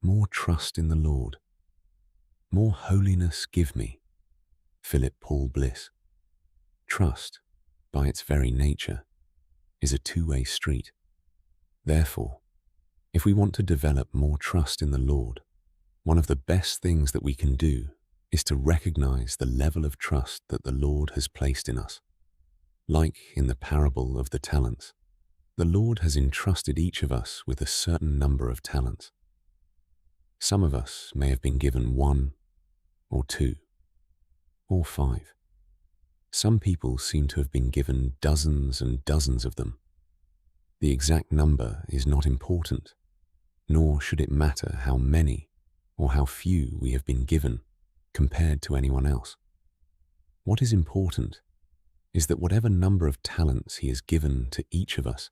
more trust in the Lord. More holiness give me. Philip Paul Bliss. Trust, by its very nature, is a two-way street. Therefore, if we want to develop more trust in the Lord, one of the best things that we can do is to recognize the level of trust that the Lord has placed in us. Like in the parable of the talents, the Lord has entrusted each of us with a certain number of talents. Some of us may have been given 1 or 2 or 5. Some people seem to have been given dozens and dozens of them. The exact number is not important, nor should it matter how many or how few we have been given compared to anyone else. What is important is that whatever number of talents He has given to each of us,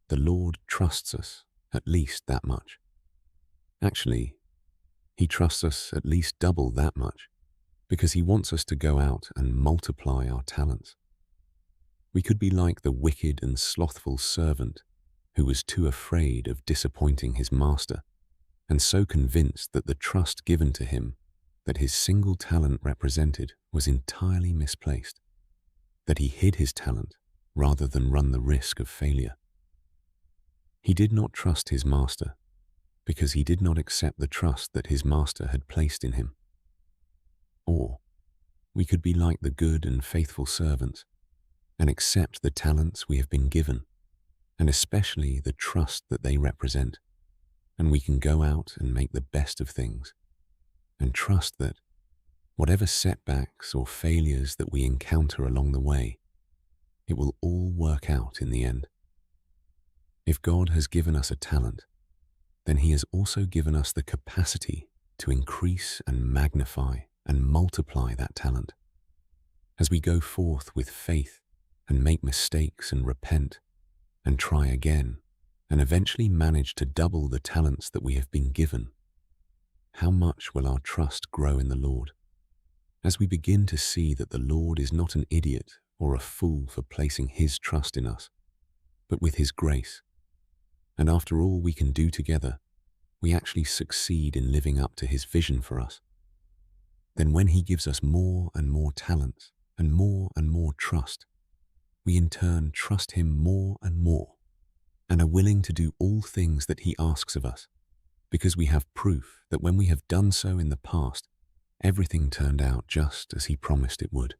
the Lord trusts us at least that much. Actually, He trusts us at least double that much, because He wants us to go out and multiply our talents. We could be like the wicked and slothful servant who was too afraid of disappointing his master, and so convinced that the trust given to him that his single talent represented was entirely misplaced, that he hid his talent rather than run the risk of failure. He did not trust his master because he did not accept the trust that his master had placed in him. Or we could be like the good and faithful servants and accept the talents we have been given, and especially the trust that they represent, and we can go out and make the best of things, and trust that whatever setbacks or failures that we encounter along the way, it will all work out in the end. If God has given us a talent, then He has also given us the capacity to increase and magnify and multiply that talent. As we go forth with faith and make mistakes and repent and try again and eventually manage to double the talents that we have been given, how much will our trust grow in the Lord? As we begin to see that the Lord is not an idiot or a fool for placing His trust in us, but with His grace, and after all we can do together, we actually succeed in living up to His vision for us, then when He gives us more and more talents and more trust, we in turn trust Him more and are willing to do all things that He asks of us, because we have proof that when we have done so in the past, everything turned out just as He promised it would.